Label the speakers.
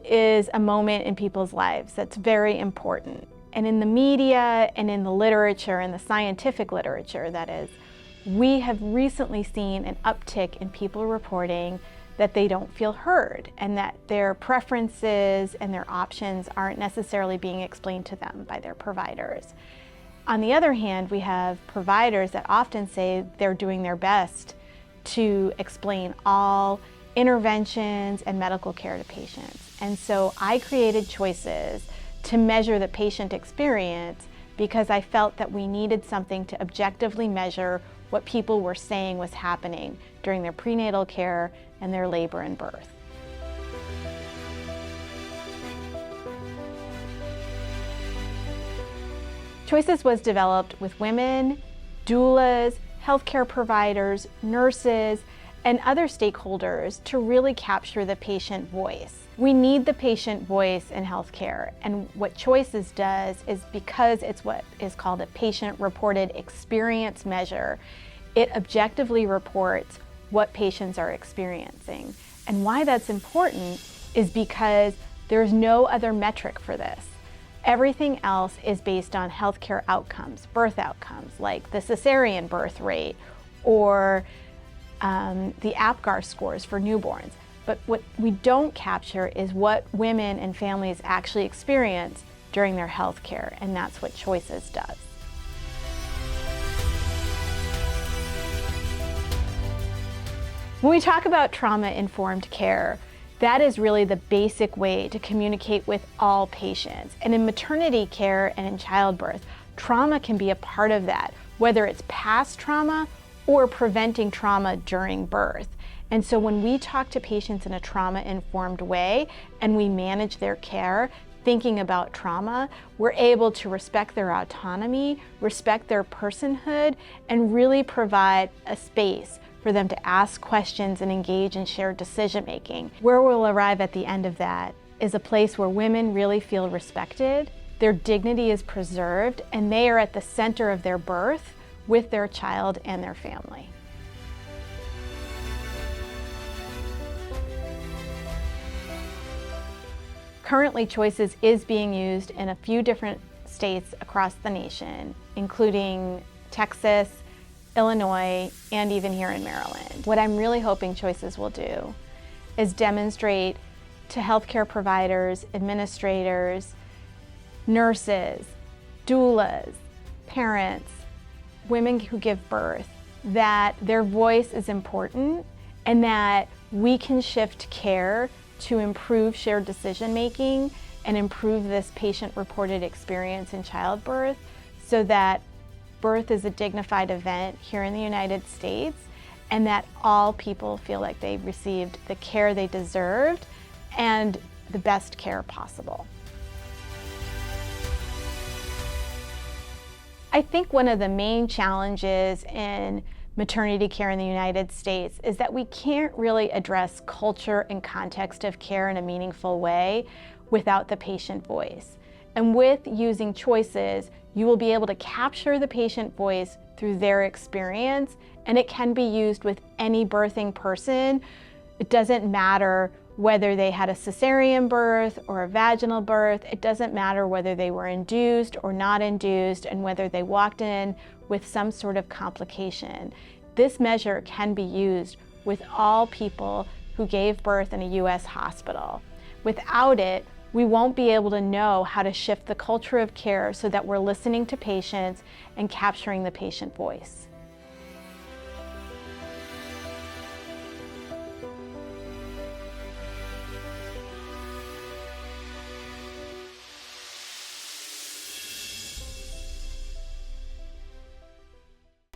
Speaker 1: is a moment in people's lives that's very important. And in the media and in the literature, in the scientific literature that is, we have recently seen an uptick in people reporting that they don't feel heard and that their preferences and their options aren't necessarily being explained to them by their providers. On the other hand, we have providers that often say they're doing their best to explain all interventions and medical care to patients. And so I created Choices to measure the patient experience because I felt that we needed something to objectively measure what people were saying was happening during their prenatal care and their labor and birth. Choices was developed with women, doulas, healthcare providers, nurses, and other stakeholders to really capture the patient voice. We need the patient voice in healthcare, and what Choices does is, because it's what is called a patient-reported experience measure, it objectively reports what patients are experiencing. And why that's important is because there's no other metric for this. Everything else is based on healthcare outcomes, birth outcomes, like the cesarean birth rate or the Apgar scores for newborns. But what we don't capture is what women and families actually experience during their health care, and that's what Choices does. When we talk about trauma-informed care, that is really the basic way to communicate with all patients. And in maternity care and in childbirth, trauma can be a part of that, whether it's past trauma or preventing trauma during birth. And so when we talk to patients in a trauma-informed way and we manage their care, thinking about trauma, we're able to respect their autonomy, respect their personhood, and really provide a space for them to ask questions and engage in shared decision-making. Where we'll arrive at the end of that is a place where women really feel respected, their dignity is preserved, and they are at the center of their birth with their child and their family. Currently, Choices is being used in a few different states across the nation, including Texas, Illinois, and even here in Maryland. What I'm really hoping Choices will do is demonstrate to healthcare providers, administrators, nurses, doulas, parents, women who give birth, that their voice is important and that we can shift care to improve shared decision-making and improve this patient-reported experience in childbirth so that birth is a dignified event here in the United States and that all people feel like they received the care they deserved and the best care possible. I think one of the main challenges in maternity care in the United States is that we can't really address culture and context of care in a meaningful way without the patient voice. And with using Choices, you will be able to capture the patient voice through their experience, and it can be used with any birthing person. It doesn't matter whether they had a cesarean birth or a vaginal birth. It doesn't matter whether they were induced or not induced and whether they walked in with some sort of complication. This measure can be used with all people who gave birth in a U.S. hospital. Without it, we won't be able to know how to shift the culture of care so that we're listening to patients and capturing the patient voice.